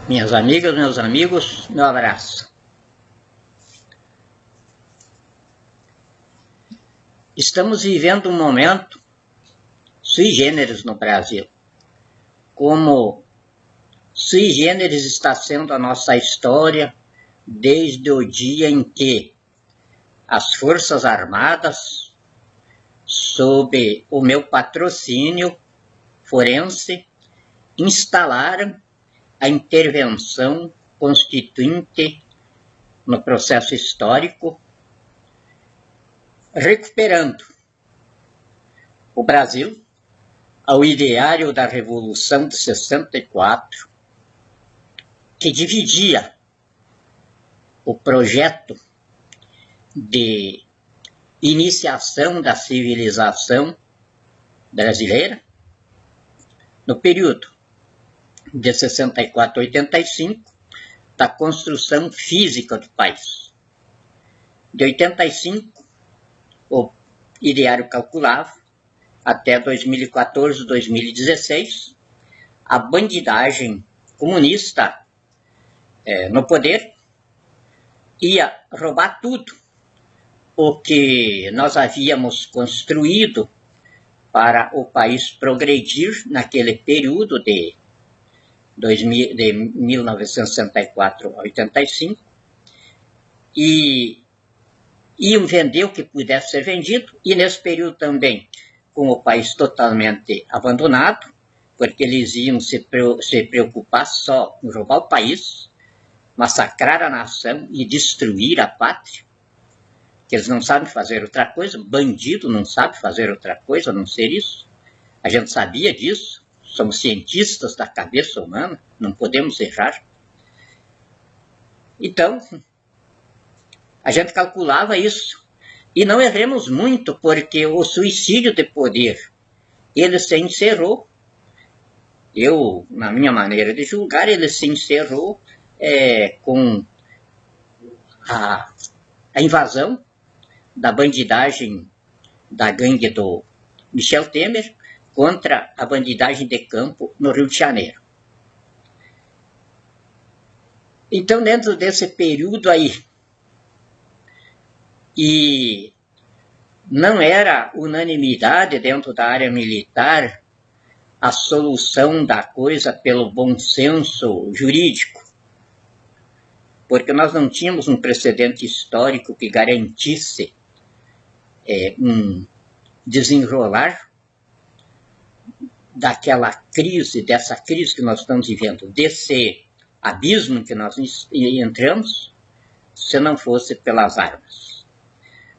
Minhas amigas, meus amigos, meu abraço. Estamos vivendo um momento sui generis no Brasil. Como sui generis está sendo a nossa história desde o dia em que as Forças Armadas, sob o meu patrocínio forense, instalaram a intervenção constituinte no processo histórico, recuperando o Brasil ao ideário da Revolução de 64, que dividia o projeto de iniciação da civilização brasileira no período de 64 a 85, da construção física do país. De 85, o ideário calculava, até 2014, 2016, a bandidagem comunista no poder ia roubar tudo o que nós havíamos construído para o país progredir naquele período de 1964 a 85, e iam vender o que pudesse ser vendido, e nesse período também, com o país totalmente abandonado, porque eles iam se preocupar só em roubar o país, massacrar a nação e destruir a pátria, que eles não sabem fazer outra coisa, bandido não sabe fazer outra coisa a não ser isso. A gente sabia disso, somos cientistas da cabeça humana, não podemos errar. Então, a gente calculava isso. E não erremos muito, porque o suicídio de poder, ele se encerrou. Eu, na minha maneira de julgar, ele se encerrou com a invasão da bandidagem da gangue do Michel Temer contra a bandidagem de campo no Rio de Janeiro. Então, dentro desse período aí, e não era unanimidade dentro da área militar a solução da coisa pelo bom senso jurídico, porque nós não tínhamos um precedente histórico que garantisse um desenrolar daquela crise, dessa crise que nós estamos vivendo, desse abismo que nós entramos, se não fosse pelas armas.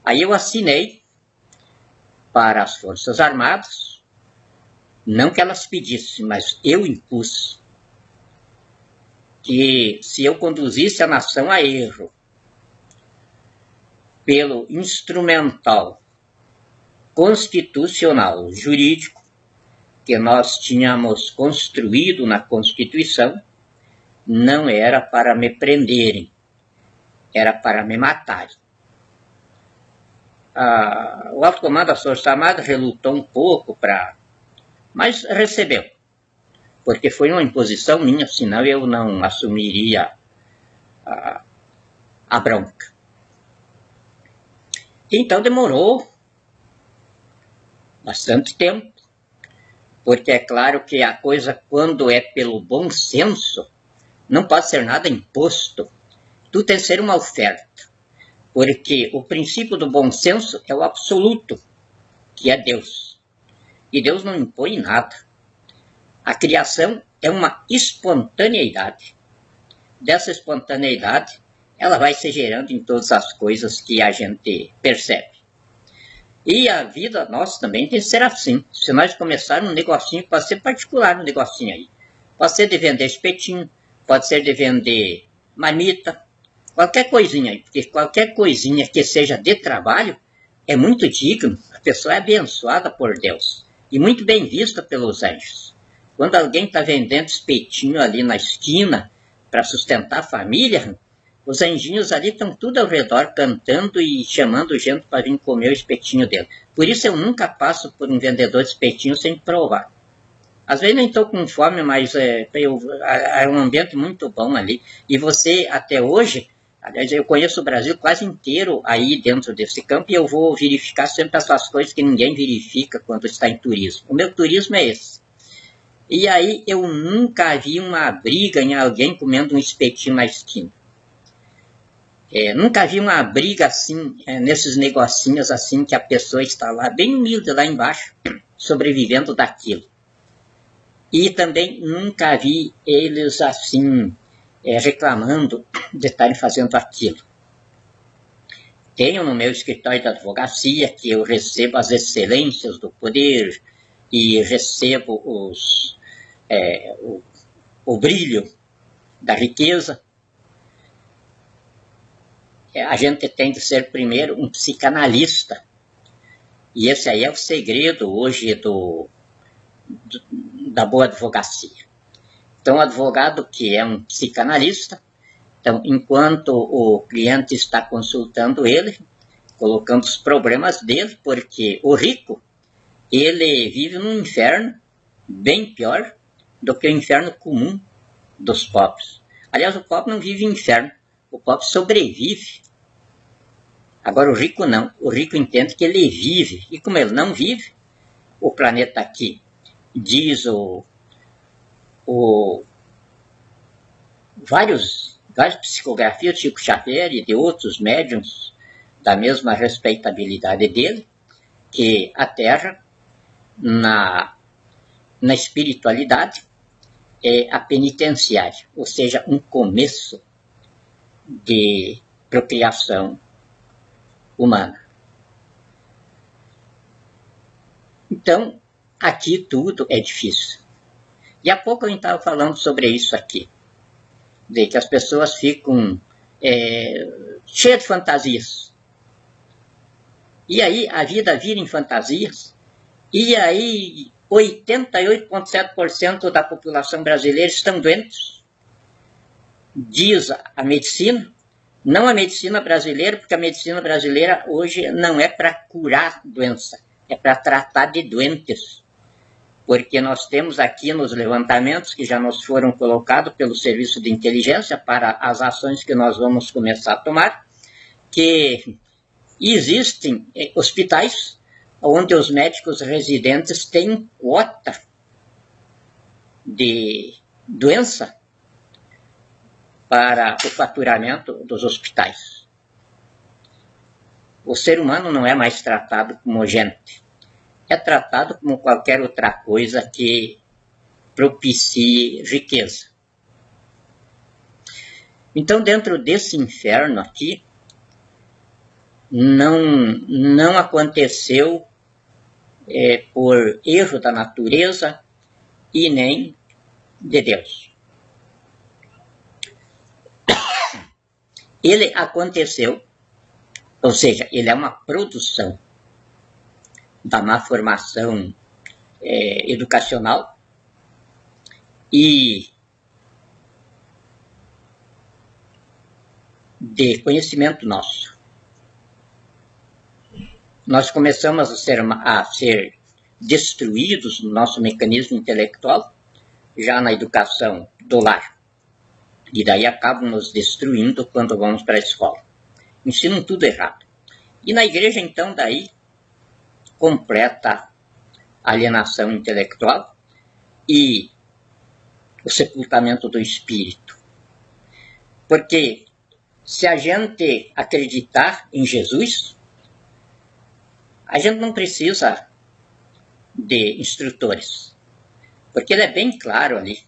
Aí eu assinei para as Forças Armadas, não que elas pedissem, mas eu impus que se eu conduzisse a nação a erro pelo instrumental constitucional jurídico que nós tínhamos construído na Constituição, não era para me prenderem, era para me matarem. O alto comando das Forças Armadas relutou um pouco, mas recebeu, porque foi uma imposição minha, senão eu não assumiria a bronca. Então demorou bastante tempo, porque é claro que a coisa, quando é pelo bom senso, não pode ser nada imposto, tudo tem que ser uma oferta. Porque o princípio do bom senso é o absoluto, que é Deus. E Deus não impõe nada. A criação é uma espontaneidade. Dessa espontaneidade, ela vai se gerando em todas as coisas que a gente percebe. E a vida nossa também tem que ser assim. Se nós começarmos um negocinho, pode ser particular um negocinho aí. Pode ser de vender espetinho, pode ser de vender marmita, qualquer coisinha aí, porque qualquer coisinha que seja de trabalho é muito digno, a pessoa é abençoada por Deus e muito bem vista pelos anjos. Quando alguém está vendendo espetinho ali na esquina para sustentar a família, os anjinhos ali estão tudo ao redor cantando e chamando gente para vir comer o espetinho dele. Por isso eu nunca passo por um vendedor de espetinho sem provar. Às vezes nem estou com fome, mas é um ambiente muito bom ali. E você, até hoje, aliás, eu conheço o Brasil quase inteiro aí dentro desse campo e eu vou verificar sempre essas coisas que ninguém verifica quando está em turismo. O meu turismo é esse. E aí eu nunca vi uma briga em alguém comendo um espetinho na esquina. Nunca vi uma briga assim, nesses negocinhos assim, que a pessoa está lá, bem humilde lá embaixo, sobrevivendo daquilo. E também nunca vi eles assim, reclamando de estarem fazendo aquilo. Tenho no meu escritório de advocacia que eu recebo as excelências do poder e recebo o brilho da riqueza. A gente tem que ser primeiro um psicanalista. E esse aí é o segredo hoje da boa advocacia. Então, o advogado que é um psicanalista, então, enquanto o cliente está consultando ele, colocando os problemas dele, porque o rico, ele vive num inferno bem pior do que o inferno comum dos pobres. Aliás, o pobre não vive em inferno, o pobre sobrevive. Agora, o rico não. O rico entende que ele vive. E como ele não vive, o planeta aqui, diz várias psicografias de Chico Xavier e de outros médiuns da mesma respeitabilidade dele, que a Terra, na espiritualidade, é a penitenciária, ou seja, um começo de procriação humana. Então, aqui tudo é difícil. E há pouco eu estava falando sobre isso aqui, de que as pessoas ficam cheias de fantasias. E aí a vida vira em fantasias, e aí 88,7% da população brasileira estão doentes. Diz a medicina, não a medicina brasileira, porque a medicina brasileira hoje não é para curar doença, é para tratar de doentes. Porque nós temos aqui nos levantamentos que já nos foram colocados pelo Serviço de Inteligência para as ações que nós vamos começar a tomar, que existem hospitais onde os médicos residentes têm quota de doença para o faturamento dos hospitais. O ser humano não é mais tratado como gente, é tratado como qualquer outra coisa que propicie riqueza. Então, dentro desse inferno aqui, não aconteceu por erro da natureza e nem de Deus. Ele aconteceu, ou seja, ele é uma produção da má formação educacional e de conhecimento nosso. Nós começamos a ser destruídos no nosso mecanismo intelectual já na educação do lar. E daí acabam nos destruindo quando vamos para a escola. Ensinam tudo errado. E na igreja, então, daí, completa alienação intelectual e o sepultamento do espírito. Porque se a gente acreditar em Jesus, a gente não precisa de instrutores. Porque ele é bem claro ali.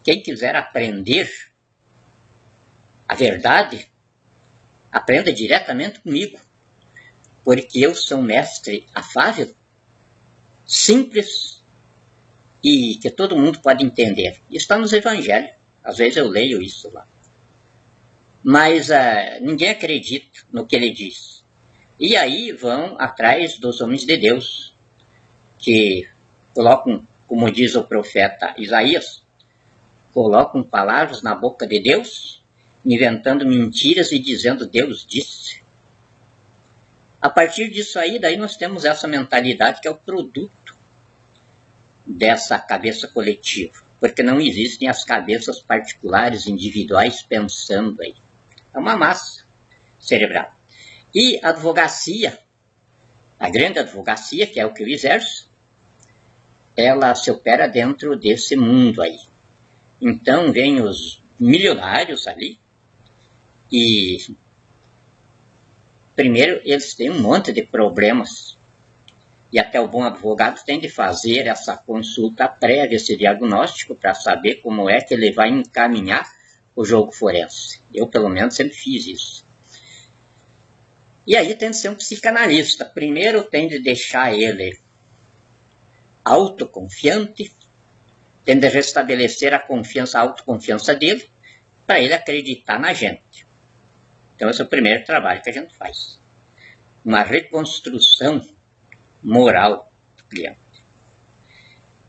Quem quiser aprender a verdade, aprenda diretamente comigo. Porque eu sou um mestre afável, simples e que todo mundo pode entender. Isso está nos evangelhos. Às vezes eu leio isso lá. Mas ninguém acredita no que ele diz. E aí vão atrás dos homens de Deus, que colocam, como diz o profeta Isaías, colocam palavras na boca de Deus, inventando mentiras e dizendo Deus disse. A partir disso aí, daí nós temos essa mentalidade que é o produto dessa cabeça coletiva, porque não existem as cabeças particulares, individuais, pensando aí. É uma massa cerebral. E a advocacia, a grande advocacia, que é o que eu exerço, ela se opera dentro desse mundo aí. Então, vem os milionários ali e, primeiro, eles têm um monte de problemas. E até o bom advogado tem de fazer essa consulta prévia, esse diagnóstico, para saber como é que ele vai encaminhar o jogo forense. Eu, pelo menos, sempre fiz isso. E aí tem de ser um psicanalista. Primeiro tem de deixar ele autoconfiante, tem de restabelecer a confiança, a autoconfiança dele, para ele acreditar na gente. Então esse é o primeiro trabalho que a gente faz. Uma reconstrução moral do cliente.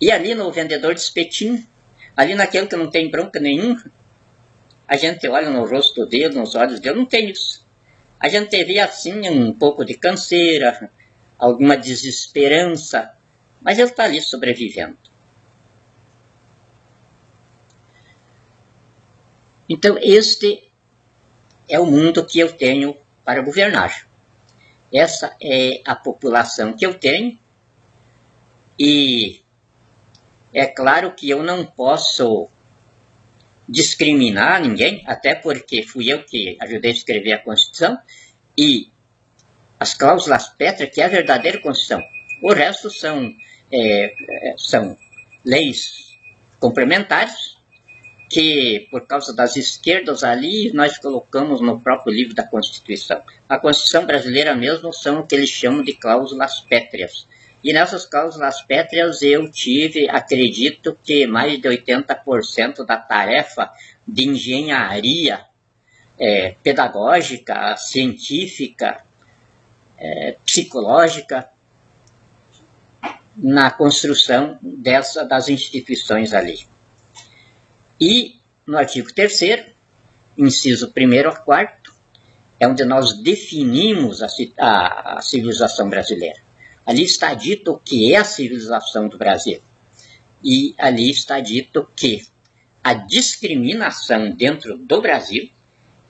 E ali no vendedor de espetinho, ali naquele que não tem bronca nenhuma, a gente olha no rosto dele, nos olhos dele, não tem isso. A gente vê assim um pouco de canseira, alguma desesperança, mas ele está ali sobrevivendo. Então este é o mundo que eu tenho para governar. Essa é a população que eu tenho e é claro que eu não posso discriminar ninguém, até porque fui eu que ajudei a escrever a Constituição e as cláusulas pétreas, que é a verdadeira Constituição. O resto são leis complementares que, por causa das esquerdas ali, nós colocamos no próprio livro da Constituição. A Constituição brasileira mesmo são o que eles chamam de cláusulas pétreas. E nessas cláusulas pétreas eu tive, acredito que mais de 80% da tarefa de engenharia pedagógica, científica, psicológica, na construção das instituições ali. E no artigo 3º, inciso 1º a 4º, é onde nós definimos a civilização brasileira. Ali está dito o que é a civilização do Brasil. E ali está dito que a discriminação dentro do Brasil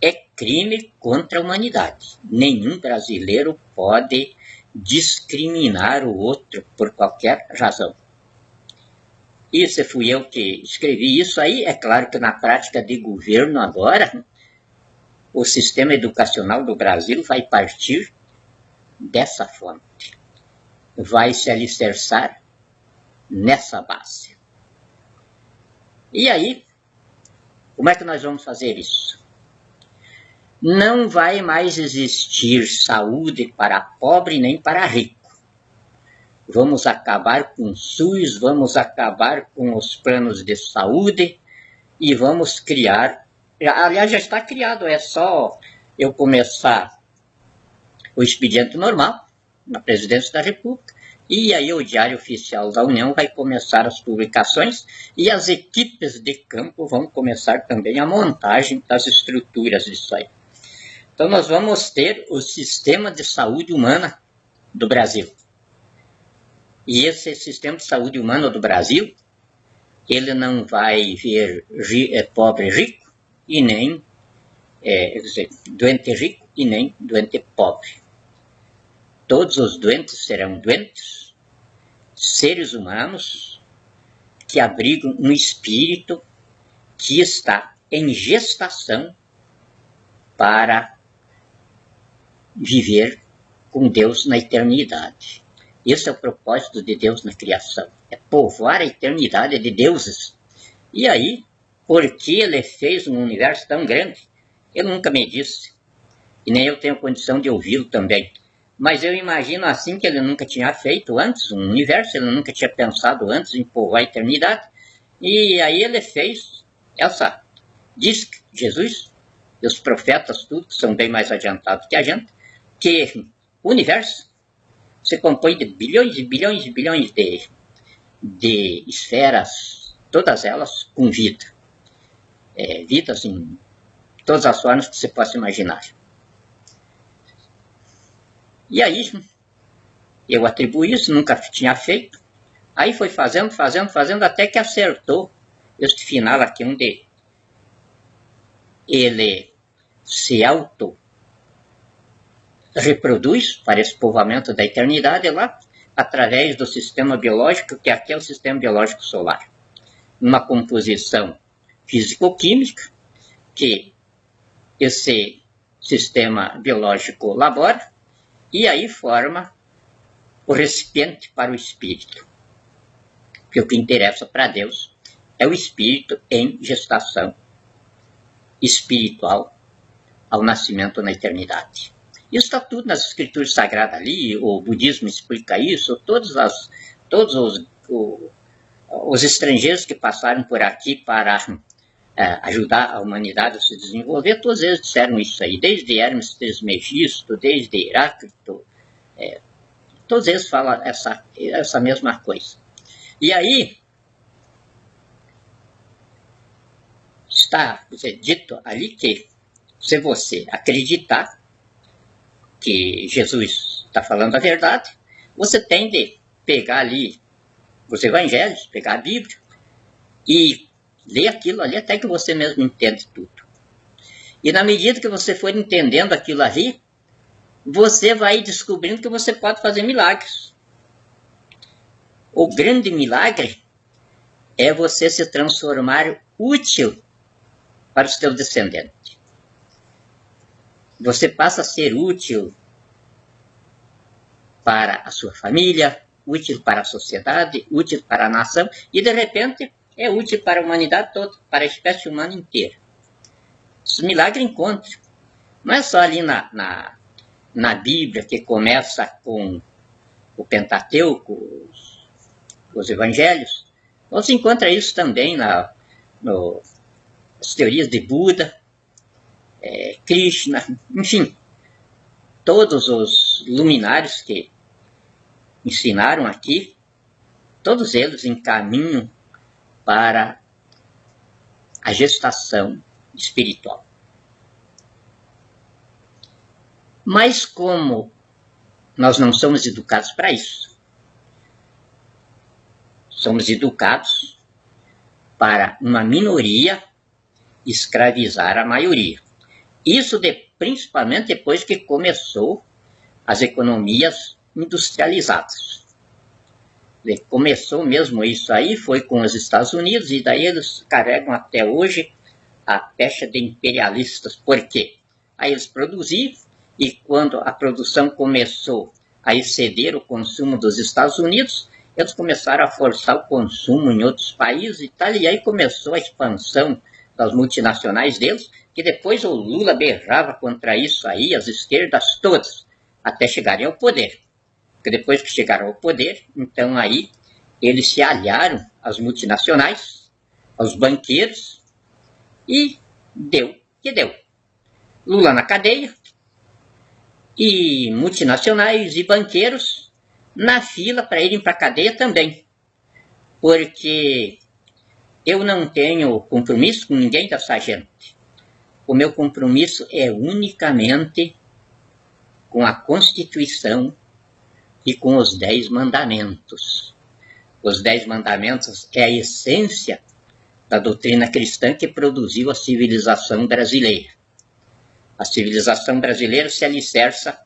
é crime contra a humanidade. Nenhum brasileiro pode discriminar o outro por qualquer razão. E se fui eu que escrevi isso aí, é claro que na prática de governo agora, o sistema educacional do Brasil vai partir dessa fonte. Vai se alicerçar nessa base. E aí, como é que nós vamos fazer isso? Não vai mais existir saúde para pobre nem para rico. Vamos acabar com o SUS, vamos acabar com os planos de saúde e vamos criar, aliás já está criado, é só eu começar o expediente normal na Presidência da República e aí o Diário Oficial da União vai começar as publicações e as equipes de campo vão começar também a montagem das estruturas disso aí. Então nós vamos ter o sistema de saúde humana do Brasil. E esse sistema de saúde humana do Brasil, ele não vai ver pobre rico e nem doente rico e nem doente pobre. Todos os doentes serão doentes, seres humanos que abrigam um espírito que está em gestação para viver com Deus na eternidade. Esse é o propósito de Deus na criação, é povoar a eternidade de deuses. E aí, porque ele fez um universo tão grande, ele nunca me disse, e nem eu tenho condição de ouvi-lo também. Mas eu imagino assim que ele nunca tinha feito antes um universo, ele nunca tinha pensado antes em povoar a eternidade, e aí ele fez diz que Jesus e os profetas, tudo, que são bem mais adiantados que a gente, que o universo se compõe de bilhões e bilhões e bilhões de esferas, todas elas com vida. Vidas em todas as formas que você possa imaginar. E aí, eu atribuo isso, nunca tinha feito, Aí foi fazendo, até que acertou este final aqui, onde ele se auto-reproduz para esse povoamento da eternidade lá, através do sistema biológico, que aqui é o sistema biológico solar. Uma composição físico-química, que esse sistema biológico labora, e aí forma o recipiente para o espírito. Porque o que interessa para Deus é o espírito em gestação espiritual ao nascimento na eternidade. Isso está tudo nas escrituras sagradas ali, o budismo explica isso, todos os estrangeiros que passaram por aqui para ajudar a humanidade a se desenvolver, todos eles disseram isso aí, desde Hermes Trismegisto, desde Heráclito, todos eles falam essa mesma coisa. E aí, está dito ali que, se você acreditar que Jesus está falando a verdade, você tem de pegar ali os evangelhos, pegar a Bíblia e ler aquilo ali até que você mesmo entende tudo. E na medida que você for entendendo aquilo ali, você vai descobrindo que você pode fazer milagres. O grande milagre é você se transformar útil para os teus descendentes. Você passa a ser útil para a sua família, útil para a sociedade, útil para a nação, e de repente é útil para a humanidade toda, para a espécie humana inteira. Esse milagre encontra. Não é só ali na Bíblia, que começa com o Pentateuco, os evangelhos. Você encontra isso também nas teorias de Buda, Krishna, enfim. Todos os luminares que ensinaram aqui, todos eles encaminham para a gestação espiritual. Mas como nós não somos educados para isso, somos educados para uma minoria escravizar a maioria. Isso principalmente depois que começou as economias industrializadas. Começou mesmo isso aí, foi com os Estados Unidos, e daí eles carregam até hoje a pecha de imperialistas. Por quê? Aí eles produziam, e quando a produção começou a exceder o consumo dos Estados Unidos, eles começaram a forçar o consumo em outros países e tal, e aí começou a expansão das multinacionais deles, que depois o Lula berrava contra isso aí, as esquerdas todas, até chegarem ao poder. Porque depois que chegaram ao poder, então aí eles se aliaram às multinacionais, aos banqueiros, e deu que deu. Lula na cadeia, e multinacionais e banqueiros na fila para irem para a cadeia também. Porque eu não tenho compromisso com ninguém dessa gente. O meu compromisso é unicamente com a Constituição e com os 10 mandamentos. Os 10 mandamentos é a essência da doutrina cristã que produziu a civilização brasileira. A civilização brasileira se alicerça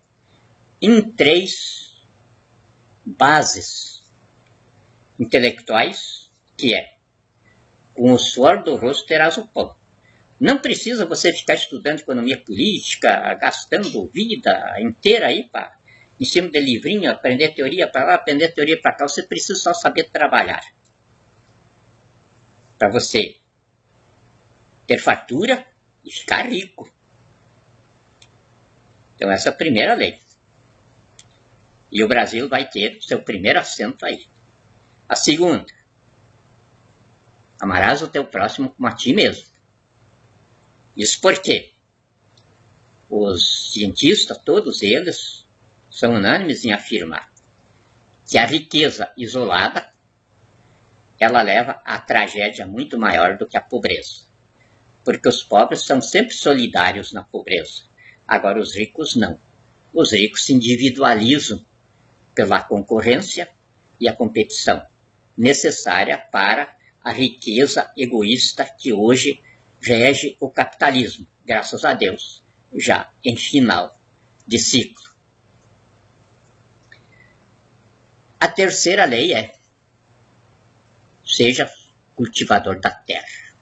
em 3 bases intelectuais, que é: com o suor do rosto terás o pão. Não precisa você ficar estudando economia política, gastando vida inteira aí em cima de livrinho, aprender teoria para lá, aprender teoria para cá. Você precisa só saber trabalhar. Para você ter fartura e ficar rico. Então essa é a primeira lei. E o Brasil vai ter seu primeiro assento aí. A segunda: amarás o teu próximo como a ti mesmo. Isso porque os cientistas, todos eles, são unânimes em afirmar que a riqueza isolada, ela leva à tragédia muito maior do que a pobreza. Porque os pobres são sempre solidários na pobreza. Agora os ricos não. Os ricos se individualizam pela concorrência e a competição. necessária para a riqueza egoísta que hoje rege o capitalismo, graças a Deus, já em final de ciclo. A terceira lei é: seja cultivador da terra.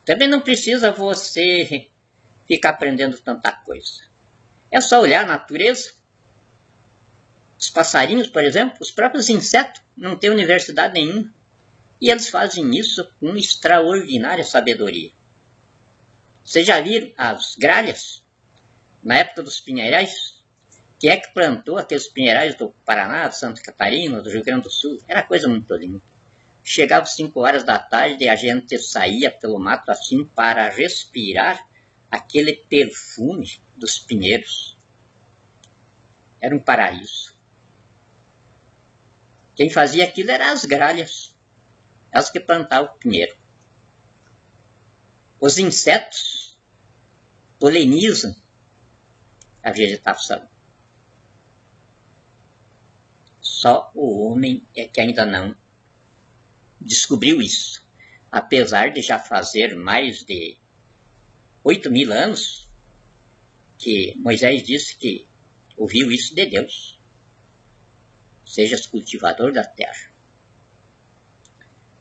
Também não precisa você ficar aprendendo tanta coisa. É só olhar a natureza. Os passarinhos, por exemplo, os próprios insetos, não têm universidade nenhuma. E eles fazem isso com extraordinária sabedoria. Vocês já viram as gralhas? Na época dos pinheirais? Quem é que plantou aqueles pinheirais do Paraná, de Santa Catarina, do Rio Grande do Sul? Era coisa muito linda. Chegava às 5 horas da tarde e a gente saía pelo mato assim para respirar aquele perfume dos pinheiros. Era um paraíso. Quem fazia aquilo eram as gralhas, elas que plantavam o pinheiro. Os insetos polinizam a vegetação. Só o homem é que ainda não descobriu isso. Apesar de já fazer mais de 8.000 anos que Moisés disse que ouviu isso de Deus. Sejas cultivador da terra.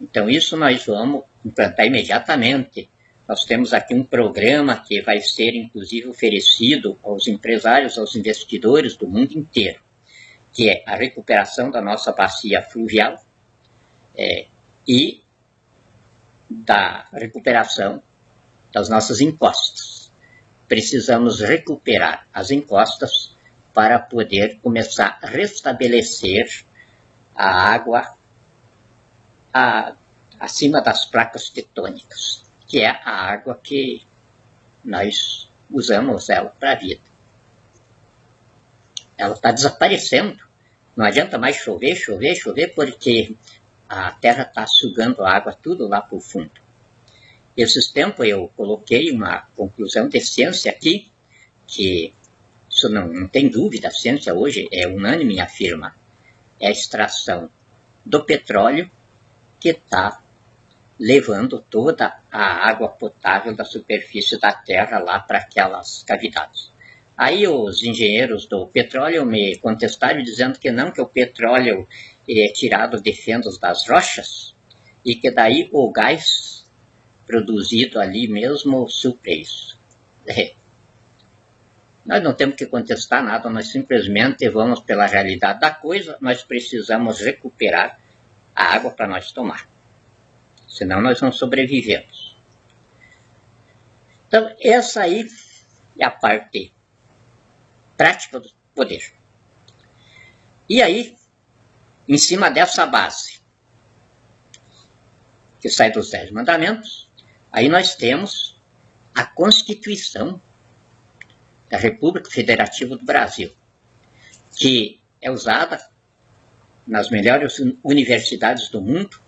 Então isso nós vamos implantar imediatamente. Nós temos aqui um programa que vai ser inclusive oferecido aos empresários, aos investidores do mundo inteiro, que é a recuperação da nossa bacia fluvial e da recuperação das nossas encostas. Precisamos recuperar as encostas para poder começar a restabelecer a água acima das placas tectônicas, que é a água que nós usamos ela para a vida. Ela está desaparecendo. Não adianta mais chover, porque a terra está sugando a água tudo lá para o fundo. Esses tempos eu coloquei uma conclusão de ciência aqui, que isso não tem dúvida, a ciência hoje é unânime e afirma. É a extração do petróleo que está levando toda a água potável da superfície da terra lá para aquelas cavidades. Aí os engenheiros do petróleo me contestaram dizendo que não, que o petróleo é tirado de fendas das rochas e que daí o gás produzido ali mesmo supre isso. Nós não temos que contestar nada, nós simplesmente vamos pela realidade da coisa, nós precisamos recuperar a água para nós tomar. Senão nós não sobrevivemos. Então, essa aí é a parte prática do poder. E aí, em cima dessa base, que sai dos 10 mandamentos, aí nós temos a Constituição da República Federativa do Brasil, que é usada nas melhores universidades do mundo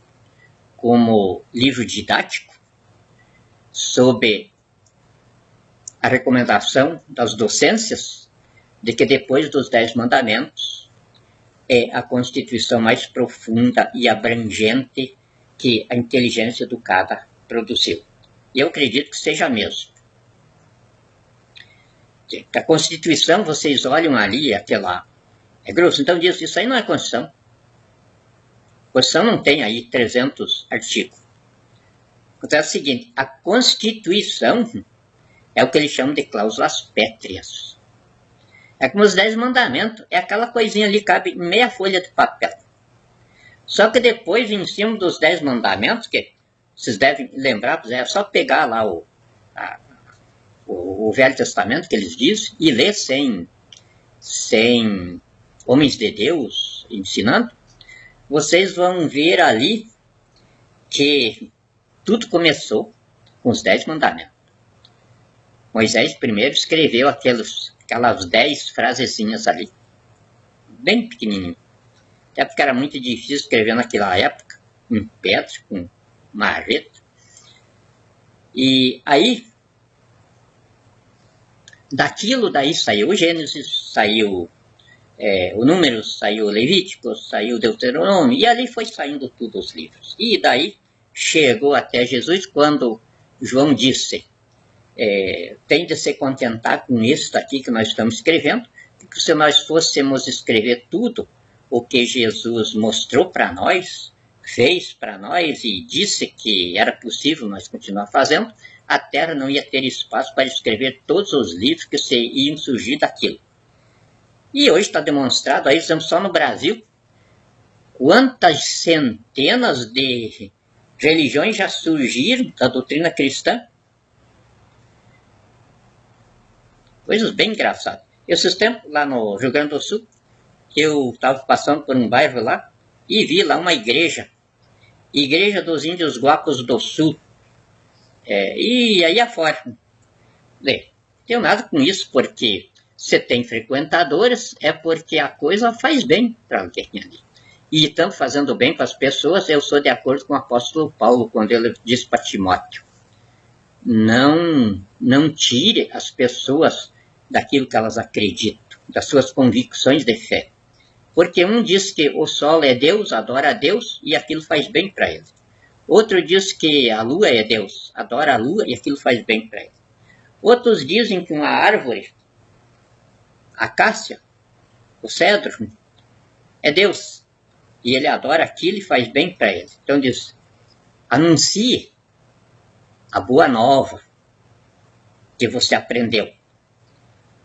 como livro didático, sob a recomendação das docências de que depois dos 10 mandamentos é a Constituição mais profunda e abrangente que a inteligência educada produziu. E eu acredito que seja mesmo. A Constituição, vocês olham ali, aquela... É grosso, então diz, isso aí não é Constituição. A Constituição não tem aí 300 artigos. Então é o seguinte, a Constituição é o que eles chamam de cláusulas pétreas. É como os 10 mandamentos, é aquela coisinha ali, cabe meia folha de papel. Só que depois, em cima dos 10 mandamentos, que vocês devem lembrar, é só pegar lá o Velho Testamento, que eles dizem, e ler sem homens de Deus ensinando, vocês vão ver ali que tudo começou com os 10 mandamentos. Moisés primeiro escreveu aquelas 10 frasezinhas ali, bem pequenininho. Até porque era muito difícil escrever naquela época, com pedra, com marreta. E aí, daquilo daí saiu o Gênesis, saiu o Números, saiu Levítico, saiu Deuteronômio, e ali foi saindo todos os livros. E daí chegou até Jesus quando João disse, tem de se contentar com isso aqui que nós estamos escrevendo, porque se nós fôssemos escrever tudo o que Jesus mostrou para nós, fez para nós e disse que era possível nós continuar fazendo, a Terra não ia ter espaço para escrever todos os livros que se iam surgir daquilo. E hoje está demonstrado, aí estamos só no Brasil, quantas centenas de religiões já surgiram da doutrina cristã. Coisas bem engraçadas. Esses tempos, lá no Rio Grande do Sul, eu estava passando por um bairro lá e vi lá uma igreja dos Índios Guapos do Sul. E aí afora. Não tenho nada com isso, porque se tem frequentadores, é porque a coisa faz bem para alguém ali. E estão fazendo bem para as pessoas, eu sou de acordo com o apóstolo Paulo, quando ele diz para Timóteo, não tire as pessoas daquilo que elas acreditam, das suas convicções de fé. Porque um diz que o sol é Deus, adora a Deus, e aquilo faz bem para ele. Outro diz que a lua é Deus, adora a lua, e aquilo faz bem para ele. Outros dizem que uma árvore, a acácia, o cedro, é Deus, e ele adora aquilo e faz bem para ele. Então diz, anuncie a boa nova que você aprendeu,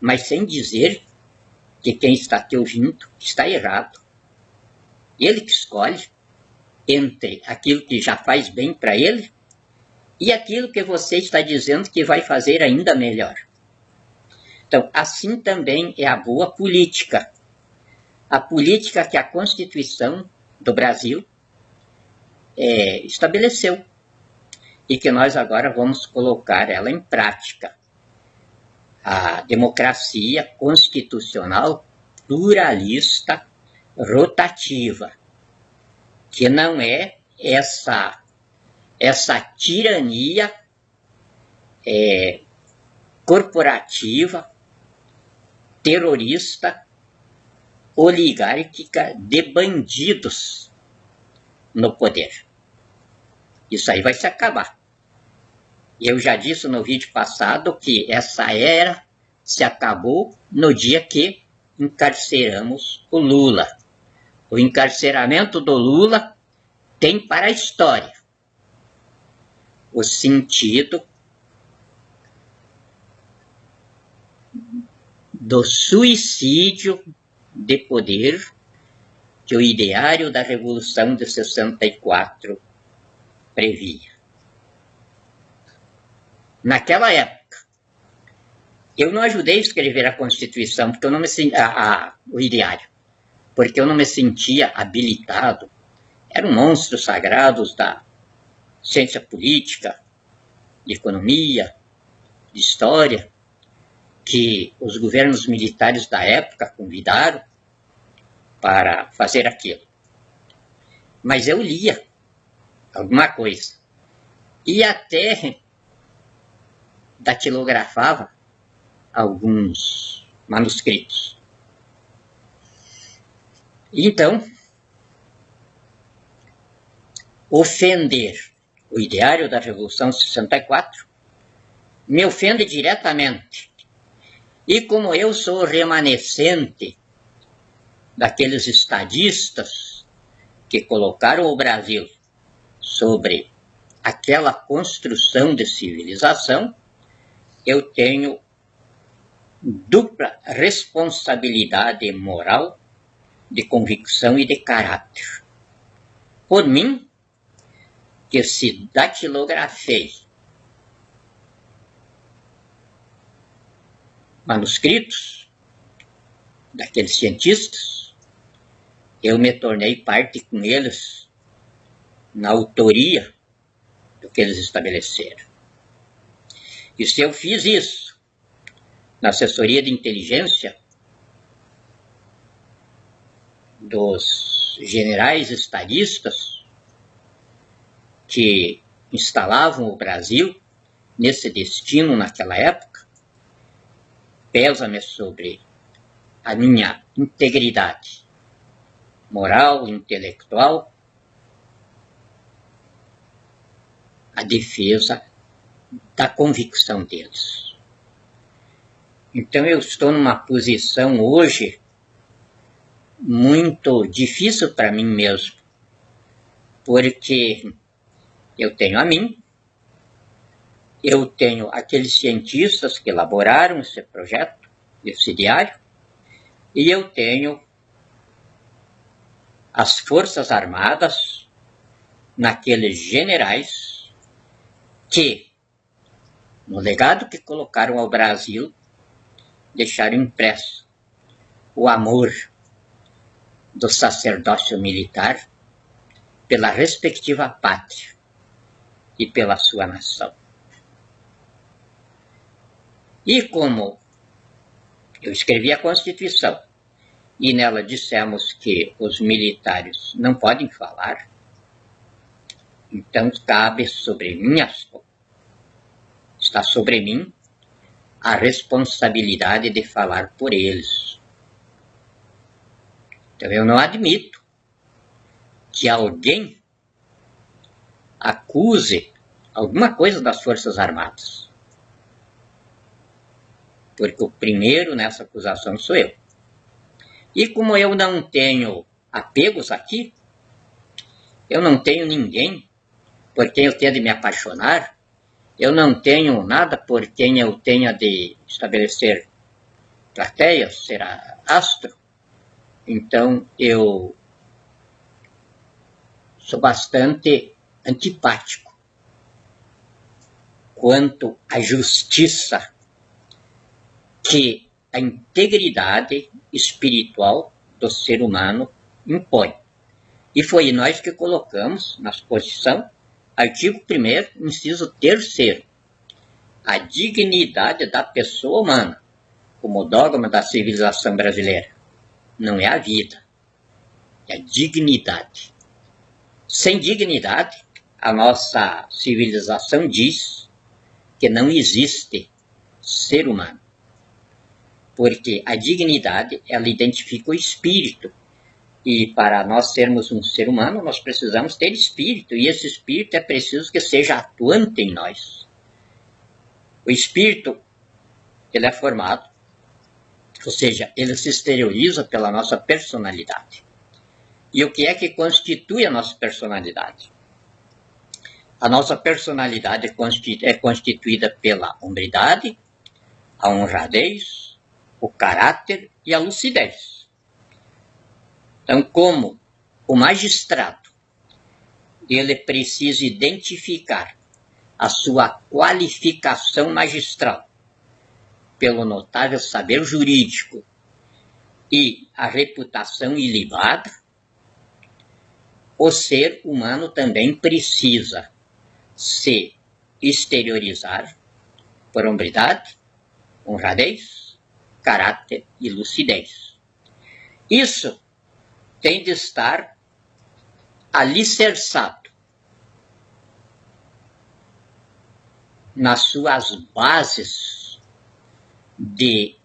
mas sem dizer que quem está te ouvindo está errado. Ele que escolhe entre aquilo que já faz bem para ele e aquilo que você está dizendo que vai fazer ainda melhor. Então, assim também é a boa política. A política que a Constituição do Brasil estabeleceu e que nós agora vamos colocar ela em prática. A democracia constitucional pluralista rotativa, que não é essa tirania corporativa, terrorista, oligárquica de bandidos no poder. Isso aí vai se acabar. Eu já disse no vídeo passado que essa era se acabou no dia que encarceramos o Lula. O encarceramento do Lula tem para a história o sentido do suicídio de poder que o ideário da Revolução de 64 previa. Naquela época, eu não ajudei a escrever a Constituição, porque eu não me o ideário, porque eu não me sentia habilitado. Eram monstros sagrados da ciência política, de economia, de história, que os governos militares da época convidaram para fazer aquilo. Mas eu lia alguma coisa. E até datilografava alguns manuscritos. Então, ofender o ideário da Revolução 64 me ofende diretamente. E como eu sou remanescente daqueles estadistas que colocaram o Brasil sobre aquela construção de civilização, eu tenho dupla responsabilidade moral, de convicção e de caráter. Por mim, que se datilografei manuscritos daqueles cientistas, eu me tornei parte com eles na autoria do que eles estabeleceram. E se eu fiz isso na assessoria de inteligência dos generais estadistas que instalavam o Brasil nesse destino naquela época, pesa-me sobre a minha integridade moral, intelectual, a defesa da convicção deles. Então eu estou numa posição hoje muito difícil para mim mesmo, porque eu tenho a mim, eu tenho aqueles cientistas que elaboraram esse projeto, esse diário, e eu tenho as Forças Armadas, naqueles generais que, no legado que colocaram ao Brasil, deixaram impresso o amor do sacerdócio militar pela respectiva pátria e pela sua nação. E como eu escrevi a Constituição, e nela dissemos que os militares não podem falar, então cabe sobre mim, está sobre mim a responsabilidade de falar por eles. Então eu não admito que alguém acuse alguma coisa das Forças Armadas, porque o primeiro nessa acusação sou eu. E como eu não tenho apegos aqui, eu não tenho ninguém por quem eu tenha de me apaixonar, eu não tenho nada por quem eu tenha de estabelecer plateias, ser astro, então eu sou bastante antipático quanto à justiça que a integridade espiritual do ser humano impõe. E foi nós que colocamos na exposição, artigo 1º, inciso 3º, a dignidade da pessoa humana, como dogma da civilização brasileira. Não é a vida, é a dignidade. Sem dignidade, a nossa civilização diz que não existe ser humano. Porque a dignidade, ela identifica o espírito. E para nós sermos um ser humano, nós precisamos ter espírito. E esse espírito é preciso que seja atuante em nós. O espírito, ele é formado, ou seja, ele se exterioriza pela nossa personalidade. E o que é que constitui a nossa personalidade? A nossa personalidade é constituída pela hombridade, a honradez, o caráter e a lucidez. Então, como o magistrado, ele precisa identificar a sua qualificação magistral pelo notável saber jurídico e a reputação ilibada, o ser humano também precisa se exteriorizar por hombridade, honradez, caráter e lucidez. Isso tem de estar alicerçado nas suas bases de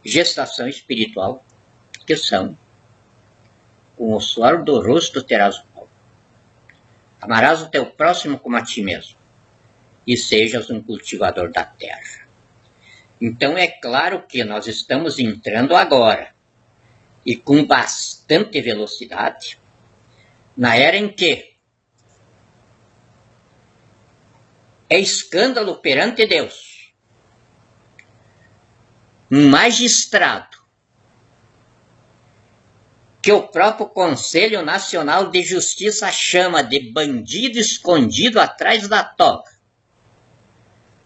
gestação espiritual, que são: com o suor do rosto terás o pão, amarás o teu próximo como a ti mesmo, e sejas um cultivador da terra. Então é claro que nós estamos entrando agora, e com bastante velocidade, na era em que é escândalo perante Deus um magistrado que o próprio Conselho Nacional de Justiça chama de bandido escondido atrás da toga,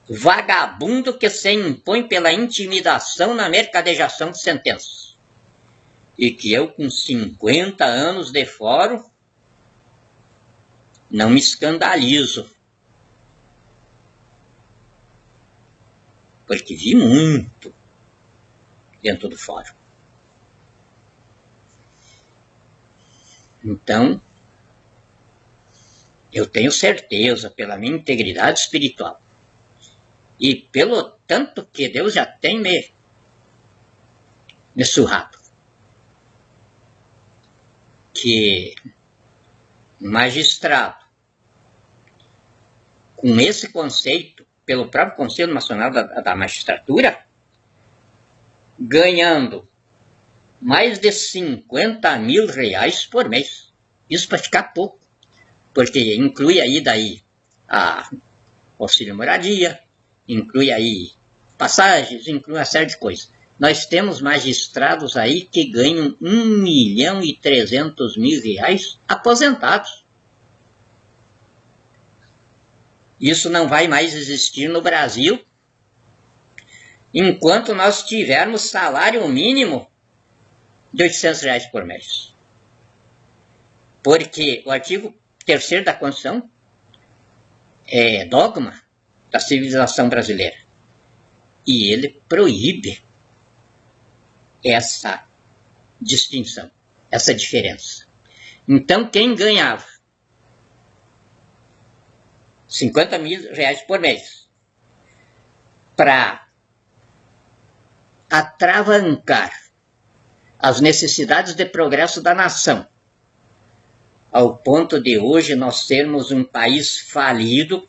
vagabundo que se impõe pela intimidação na mercadejação de sentenças. E que eu, com 50 anos de fórum, não me escandalizo. Porque vi muito dentro do fórum. Então, eu tenho certeza, pela minha integridade espiritual, e pelo tanto que Deus já tem me surrado. Que magistrado, com esse conceito, pelo próprio Conselho Nacional da Magistratura, ganhando mais de 50 mil reais por mês. Isso para ficar pouco, porque inclui aí daí a auxílio moradia, inclui aí passagens, inclui uma série de coisas. Nós temos magistrados aí que ganham 1.300.000 reais aposentados. Isso não vai mais existir no Brasil enquanto nós tivermos salário mínimo de 800 reais por mês. Porque o artigo 3º da Constituição é dogma da civilização brasileira. E ele proíbe essa distinção, essa diferença. Então, quem ganhava 50 mil reais por mês para atravancar as necessidades de progresso da nação, ao ponto de hoje nós sermos um país falido,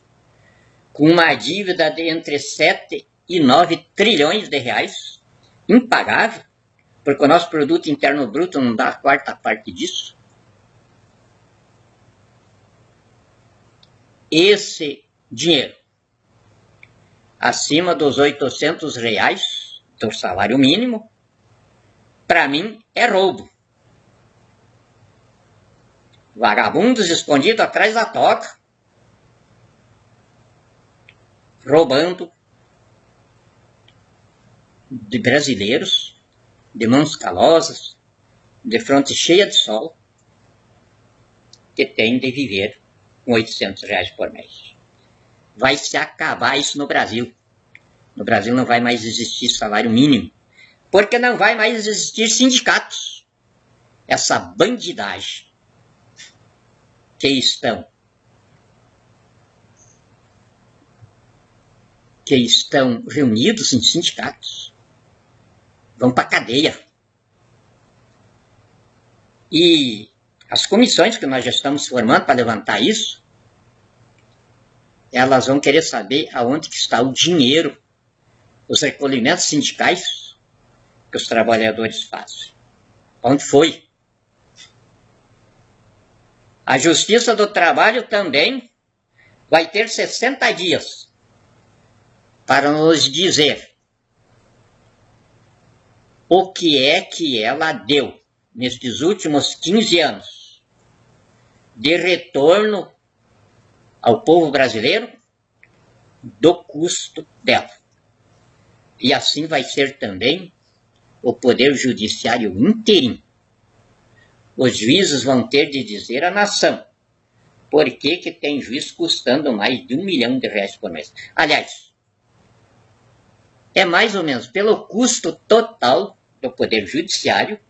com uma dívida de entre 7 e 9 trilhões de reais, impagável, porque o nosso produto interno bruto não dá a quarta parte disso. Esse dinheiro, acima dos 800 reais do salário mínimo, para mim é roubo. Vagabundos escondidos atrás da toca, roubando de brasileiros, de mãos calosas, de fronte cheia de sol, que tem de viver com 800 reais por mês. Vai se acabar isso no Brasil. No Brasil não vai mais existir salário mínimo, porque não vai mais existir sindicatos. Essa bandidagem que estão reunidos em sindicatos vão para a cadeia. E as comissões que nós já estamos formando para levantar isso, elas vão querer saber aonde que está o dinheiro, os recolhimentos sindicais que os trabalhadores fazem. Onde foi? A Justiça do Trabalho também vai ter 60 dias para nos dizer o que é que ela deu nestes últimos 15 anos de retorno ao povo brasileiro do custo dela. E assim vai ser também o Poder Judiciário inteirinho. Os juízes vão ter de dizer à nação por que tem juiz custando mais de 1 milhão de reais por mês. Aliás, é mais ou menos pelo custo total do Poder Judiciário,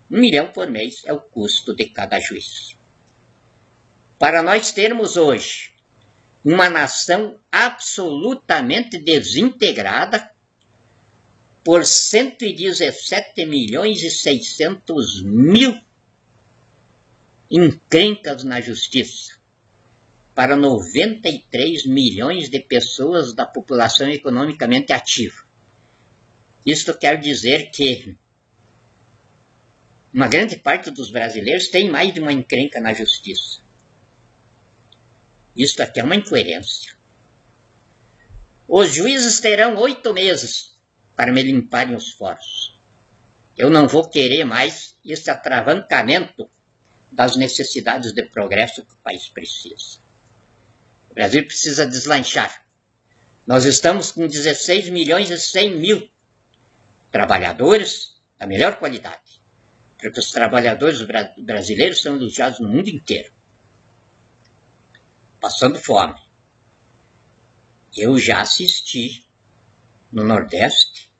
1 milhão por mês é o custo de cada juiz. Para nós termos hoje uma nação absolutamente desintegrada por 117.600.000 encrencas na justiça, para 93 milhões de pessoas da população economicamente ativa. Isto quer dizer que uma grande parte dos brasileiros tem mais de uma encrenca na justiça. Isto aqui é uma incoerência. Os juízes terão 8 meses para me limparem os foros. Eu não vou querer mais esse atravancamento das necessidades de progresso que o país precisa. O Brasil precisa deslanchar. Nós estamos com 16 milhões e 100 mil trabalhadores da melhor qualidade, porque os trabalhadores brasileiros são elogiados no mundo inteiro, passando fome. Eu já assisti no Nordeste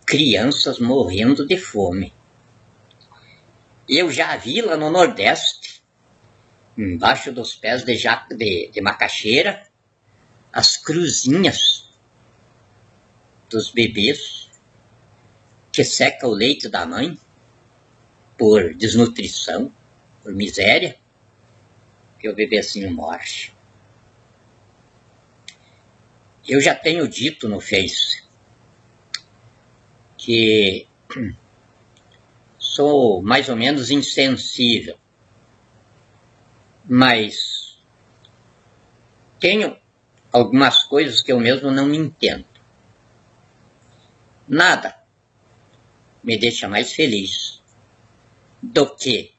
crianças morrendo de fome. Eu já vi lá no Nordeste, embaixo dos pés de macaxeira, as cruzinhas dos bebês que seca o leite da mãe por desnutrição, por miséria, que o bebezinho morre. Eu já tenho dito no Face que sou mais ou menos insensível, mas tenho algumas coisas que eu mesmo não me entendo. Nada me deixa mais feliz do que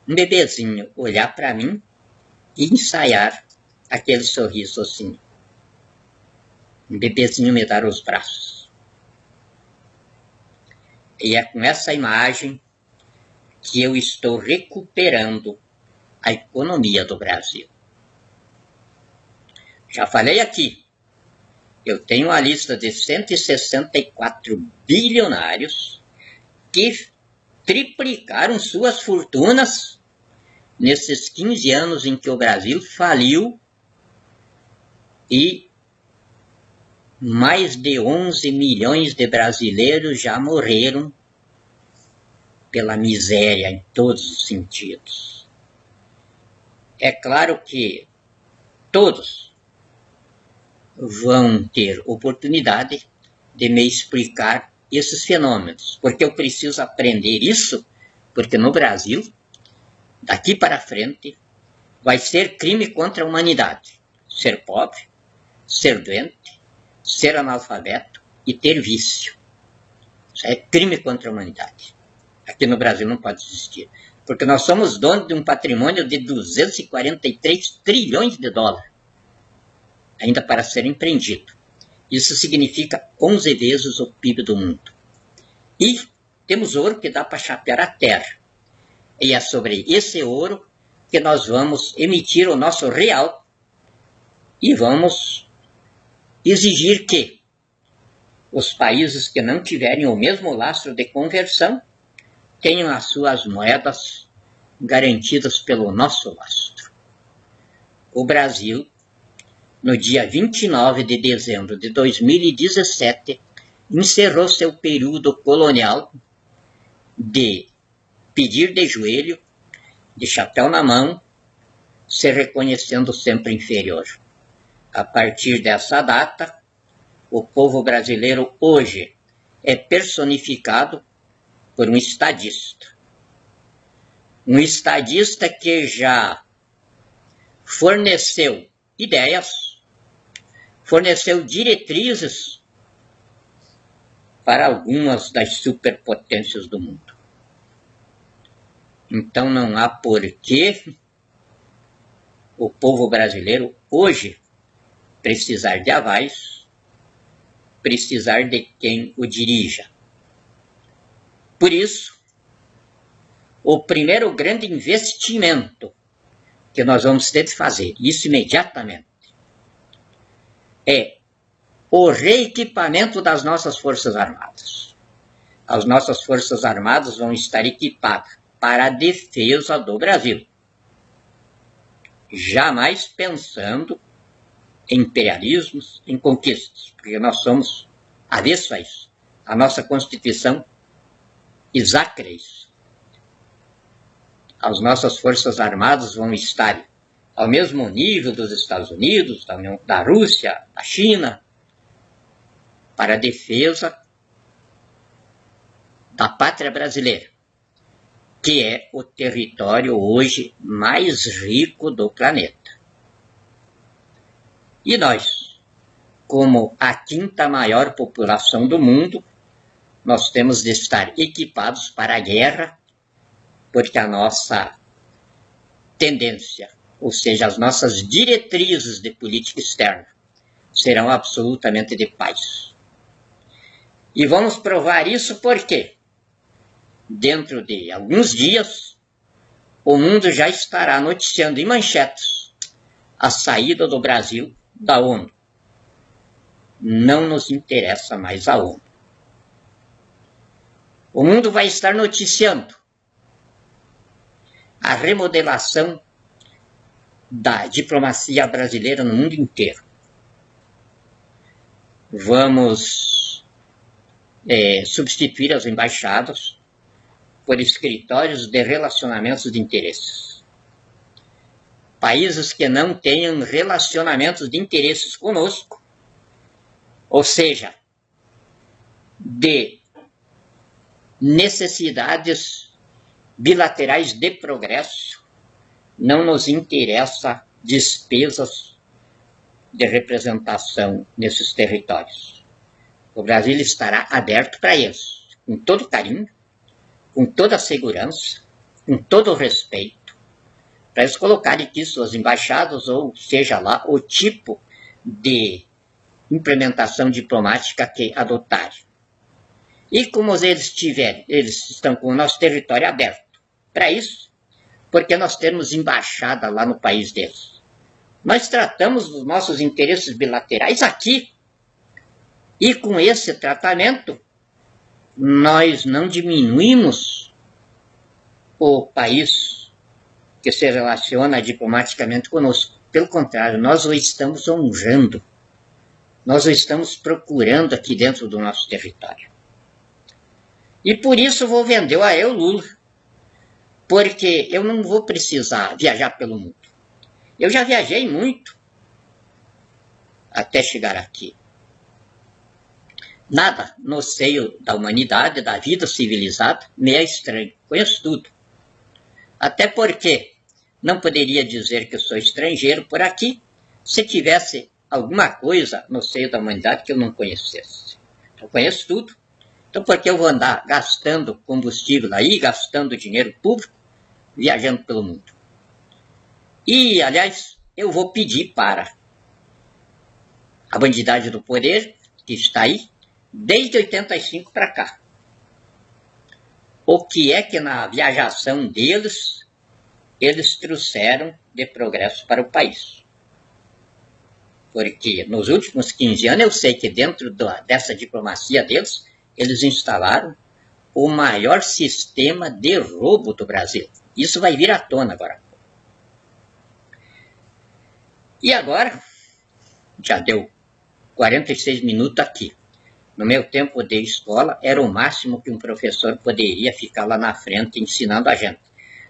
um bebezinho olhar para mim e ensaiar aquele sorriso assim. Um bebezinho me dar os braços. E é com essa imagem que eu estou recuperando a economia do Brasil. Já falei aqui, eu tenho uma lista de 164 bilionários que triplicaram suas fortunas nesses 15 anos em que o Brasil faliu e mais de 11 milhões de brasileiros já morreram pela miséria em todos os sentidos. É claro que todos vão ter oportunidade de me explicar esses fenômenos, porque eu preciso aprender isso, porque no Brasil, daqui para frente, vai ser crime contra a humanidade. Ser pobre, ser doente, ser analfabeto e ter vício. Isso é crime contra a humanidade. Aqui no Brasil não pode existir. Porque nós somos donos de um patrimônio de 243 trilhões de dólares, ainda para ser empreendido. Isso significa 11 vezes o PIB do mundo. E temos ouro que dá para chapear a terra. E é sobre esse ouro que nós vamos emitir o nosso real e vamos exigir que os países que não tiverem o mesmo lastro de conversão tenham as suas moedas garantidas pelo nosso lastro. O Brasil, no dia 29 de dezembro de 2017, encerrou seu período colonial de pedir de joelho, de chapéu na mão, se reconhecendo sempre inferior. A partir dessa data, o povo brasileiro hoje é personificado por um estadista. Um estadista que já forneceu ideias, forneceu diretrizes para algumas das superpotências do mundo. Então não há porquê o povo brasileiro hoje precisar de avais, precisar de quem o dirija. Por isso, o primeiro grande investimento que nós vamos ter de fazer, isso imediatamente, é o reequipamento das nossas Forças Armadas. As nossas Forças Armadas vão estar equipadas para a defesa do Brasil. Jamais pensando em imperialismos, em conquistas, porque nós somos avesso a isso. A nossa Constituição exacra isso. As nossas Forças Armadas vão estar ao mesmo nível dos Estados Unidos, da Rússia, da China, para a defesa da pátria brasileira, que é o território hoje mais rico do planeta. E nós, como a quinta maior população do mundo, nós temos de estar equipados para a guerra, porque a nossa tendência, ou seja, as nossas diretrizes de política externa, serão absolutamente de paz. E vamos provar isso porque, dentro de alguns dias, o mundo já estará noticiando em manchetes a saída do Brasil da ONU. Não nos interessa mais a ONU. O mundo vai estar noticiando a remodelação da diplomacia brasileira no mundo inteiro. Vamos substituir as embaixadas por escritórios de relacionamentos de interesses. Países que não tenham relacionamentos de interesses conosco, ou seja, de necessidades bilaterais de progresso, não nos interessa despesas de representação nesses territórios. O Brasil estará aberto para eles, com todo carinho, com toda a segurança, com todo o respeito, para eles colocarem aqui suas embaixadas, ou seja lá o tipo de implementação diplomática que adotarem. E como eles estão com o nosso território aberto para isso, porque nós temos embaixada lá no país deles. Nós tratamos dos nossos interesses bilaterais aqui, e com esse tratamento, nós não diminuímos o país que se relaciona diplomaticamente conosco. Pelo contrário, nós o estamos honrando. Nós o estamos procurando aqui dentro do nosso território. E por isso vou vender o eu, Lula. Porque eu não vou precisar viajar pelo mundo. Eu já viajei muito até chegar aqui. Nada no seio da humanidade, da vida civilizada, me é estranho. Conheço tudo. Até porque não poderia dizer que eu sou estrangeiro por aqui se tivesse alguma coisa no seio da humanidade que eu não conhecesse. Eu conheço tudo. Então por que eu vou andar gastando combustível aí, gastando dinheiro público, viajando pelo mundo? E, aliás, eu vou pedir para a bandidagem do poder, que está aí, desde 85 para cá. O que é que na viajação deles, eles trouxeram de progresso para o país? Porque nos últimos 15 anos eu sei que dentro dessa diplomacia deles, eles instalaram o maior sistema de roubo do Brasil. Isso vai vir à tona agora. E agora, já deu 46 minutos aqui. No meu tempo de escola, era o máximo que um professor poderia ficar lá na frente ensinando a gente.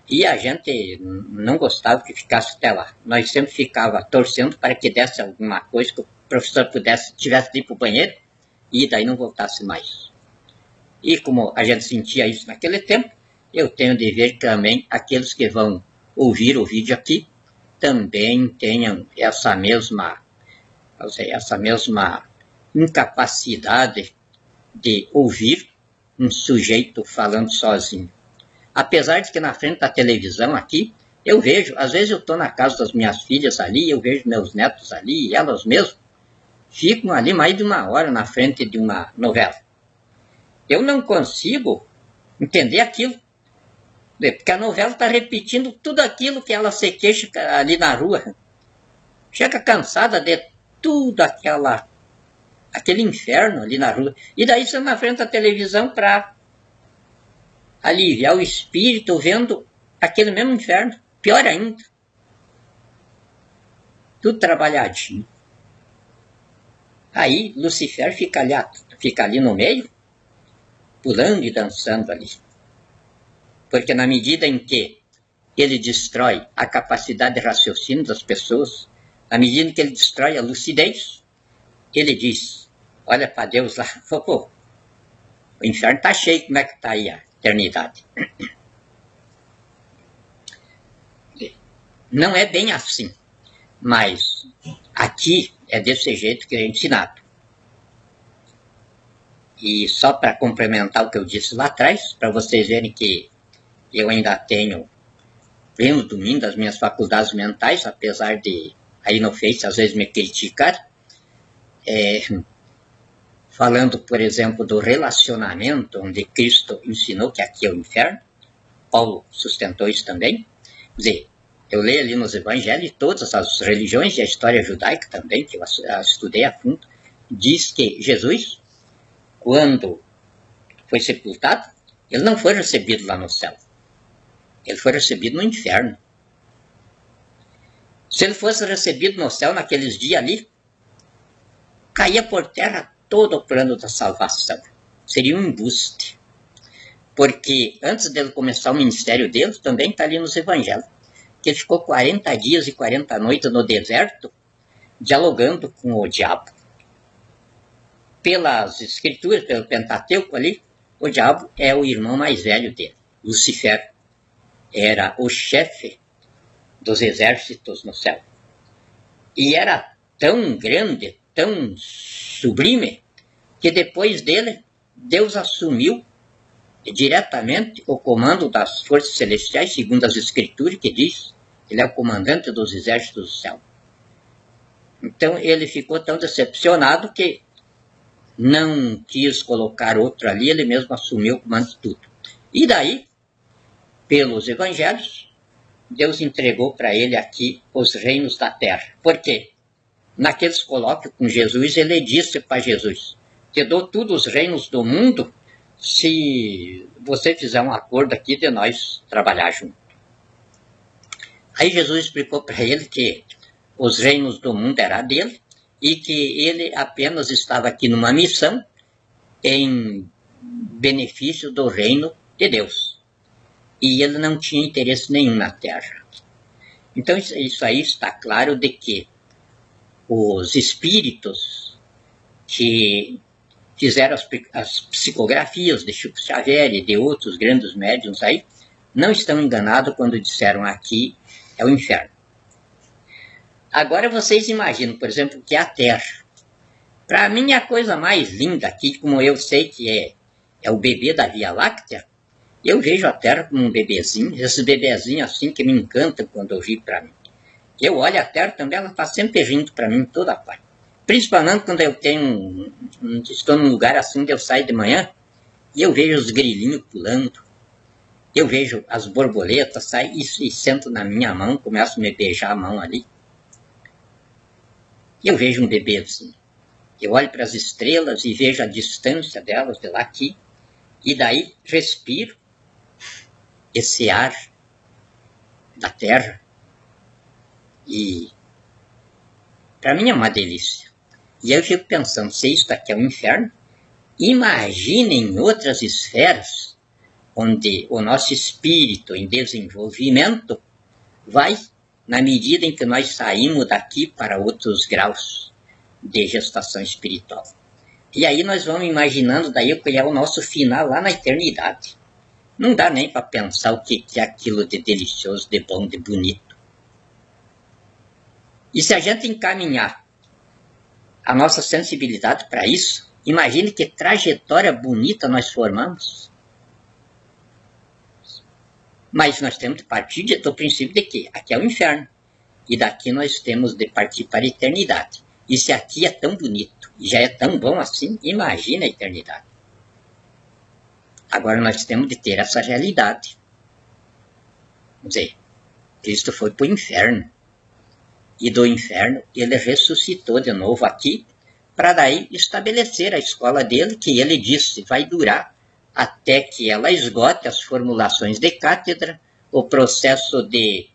E a gente não gostava que ficasse até lá. Nós sempre ficava torcendo para que desse alguma coisa, que o professor tivesse de ir para o banheiro e daí não voltasse mais. E como a gente sentia isso naquele tempo, eu tenho de ver que também aqueles que vão ouvir o vídeo aqui também tenham essa mesma incapacidade de ouvir um sujeito falando sozinho. Apesar de que na frente da televisão aqui, eu vejo, às vezes eu estou na casa das minhas filhas ali, eu vejo meus netos ali, e elas mesmas ficam ali mais de uma hora na frente de uma novela. Eu não consigo entender aquilo, porque a novela está repetindo tudo aquilo que ela se queixa ali na rua. Chega cansada de tudo aquele inferno ali na rua. E daí você na frente da televisão para aliviar o espírito vendo aquele mesmo inferno. Pior ainda. Tudo trabalhadinho. Aí Lucifer fica ali no meio, pulando e dançando ali. Porque na medida em que ele destrói a capacidade de raciocínio das pessoas, na medida em que ele destrói a lucidez, ele diz, olha para Deus lá, pô, o inferno está cheio, como é que está aí a eternidade? Não é bem assim, mas aqui é desse jeito que é ensinado. E só para complementar o que eu disse lá atrás, para vocês verem que eu ainda tenho pleno domínio das minhas faculdades mentais, apesar de aí no Face às vezes me criticar, falando, por exemplo, do relacionamento, onde Cristo ensinou que aqui é o inferno, Paulo sustentou isso também. Quer dizer, eu leio ali nos evangelhos, todas as religiões e a história judaica também, que eu estudei a fundo, diz que Jesus, quando foi sepultado, ele não foi recebido lá no céu. Ele foi recebido no inferno. Se ele fosse recebido no céu naqueles dias ali, caía por terra todo o plano da salvação. seria um embuste. Porque antes dele começar o ministério dele, também está ali nos evangelhos, que ele ficou 40 dias e 40 noites no deserto, dialogando com o diabo. Pelas escrituras, pelo Pentateuco ali, o diabo é o irmão mais velho dele. Lucifer era o chefe dos exércitos no céu. E era tão grande, tão sublime, que depois dele, Deus assumiu diretamente o comando das forças celestiais, segundo as escrituras, que diz, ele é o comandante dos exércitos do céu. Então ele ficou tão decepcionado que não quis colocar outro ali, ele mesmo assumiu o comando de tudo. E daí, pelos evangelhos, Deus entregou para ele aqui os reinos da terra. Por quê? Naqueles colóquios com Jesus, ele disse para Jesus, te dou todos os reinos do mundo se você fizer um acordo aqui de nós trabalhar junto. Aí Jesus explicou para ele que os reinos do mundo eram dele e que ele apenas estava aqui numa missão em benefício do reino de Deus. E ele não tinha interesse nenhum na terra. Então isso aí está claro de que os espíritos que fizeram as psicografias de Chico Xavier e de outros grandes médiuns aí, não estão enganados quando disseram aqui é o inferno. Agora vocês imaginam, por exemplo, que é a Terra. Para mim, a coisa mais linda aqui, como eu sei que é o bebê da Via Láctea, eu vejo a Terra como um bebezinho, esse bebezinho assim que me encanta quando eu ri para mim. Eu olho a Terra também, ela está sempre rindo para mim toda a parte. Principalmente quando eu estou num lugar assim que eu saio de manhã e eu vejo os grilinhos pulando, eu vejo as borboletas saem e sento na minha mão, começo a me beijar a mão ali. E eu vejo um bebezinho. Eu olho para as estrelas e vejo a distância delas de lá aqui, e daí respiro esse ar da terra. E para mim é uma delícia. E eu fico pensando, se isso aqui é um inferno, imaginem outras esferas onde o nosso espírito em desenvolvimento vai, na medida em que nós saímos daqui para outros graus de gestação espiritual. E aí nós vamos imaginando daí o que é o nosso final lá na eternidade. Não dá nem para pensar o que é aquilo de delicioso, de bom, de bonito. E se a gente encaminhar a nossa sensibilidade para isso, imagine que trajetória bonita nós formamos. Mas nós temos de partir do princípio de que aqui é o inferno. E daqui nós temos de partir para a eternidade. E se aqui é tão bonito, e já é tão bom assim, imagina a eternidade. Agora nós temos de ter essa realidade. Vamos dizer, Cristo foi para o inferno. E do inferno ele ressuscitou de novo aqui, para daí estabelecer a escola dele, que ele disse vai durar até que ela esgote as formulações de cátedra, o processo de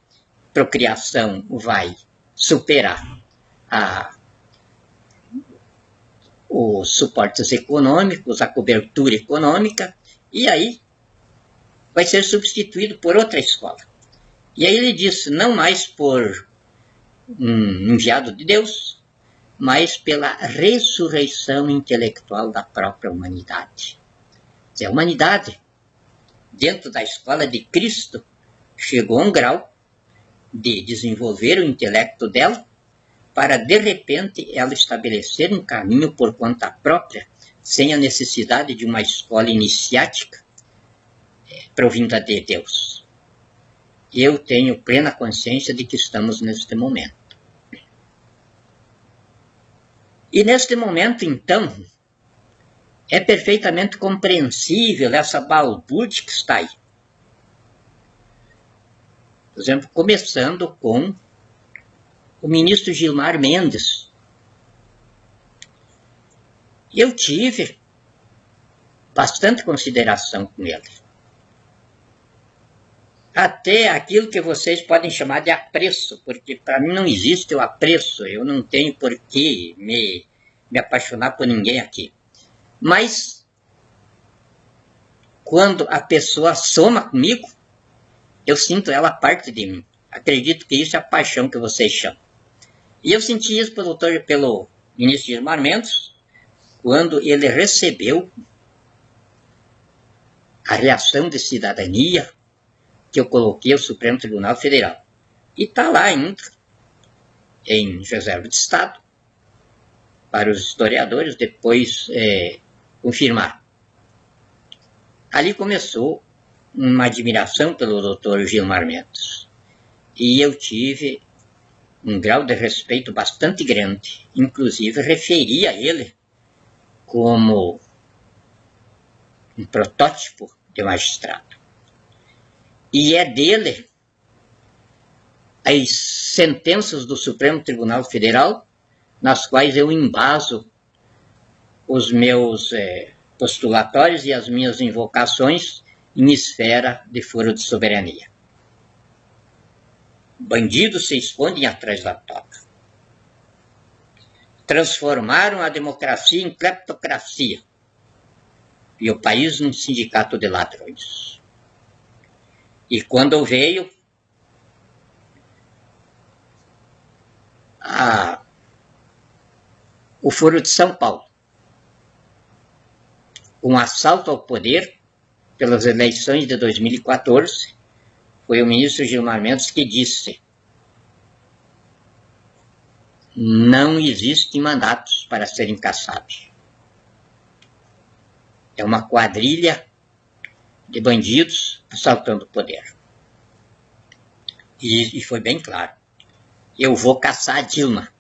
procriação vai superar os suportes econômicos, a cobertura econômica, e aí vai ser substituído por outra escola. E aí ele disse, não mais por um enviado de Deus, mas pela ressurreição intelectual da própria humanidade. A humanidade, dentro da escola de Cristo, chegou a um grau de desenvolver o intelecto dela para, de repente, ela estabelecer um caminho por conta própria, sem a necessidade de uma escola iniciática provinda de Deus. Eu tenho plena consciência de que estamos neste momento. E neste momento, então, é perfeitamente compreensível essa balbúrdia que está aí. Por exemplo, começando com o ministro Gilmar Mendes. Eu tive bastante consideração com ele. Até aquilo que vocês podem chamar de apreço, porque para mim não existe o apreço, eu não tenho por que me apaixonar por ninguém aqui. Mas quando a pessoa soma comigo, eu sinto ela parte de mim. Acredito que isso é a paixão que vocês chamam. E eu senti isso pelo ministro Gilmar Mendes, quando ele recebeu a reação de cidadania que eu coloquei ao Supremo Tribunal Federal. E está lá ainda, em reserva de Estado, para os historiadores depois confirmar. Ali começou uma admiração pelo Dr. Gilmar Mendes. E eu tive um grau de respeito bastante grande. Inclusive, referia ele como um protótipo de magistrado. E é dele as sentenças do Supremo Tribunal Federal, nas quais eu embaso os meus postulatórios e as minhas invocações em esfera de foro de soberania. Bandidos se escondem atrás da toga. Transformaram a democracia em cleptocracia e o país num sindicato de ladrões. E quando veio o Foro de São Paulo, um assalto ao poder pelas eleições de 2014, foi o ministro Gilmar Mendes que disse: não existem mandatos para serem cassados. É uma quadrilha de bandidos assaltando o poder. E foi bem claro: eu vou caçar a Dilma,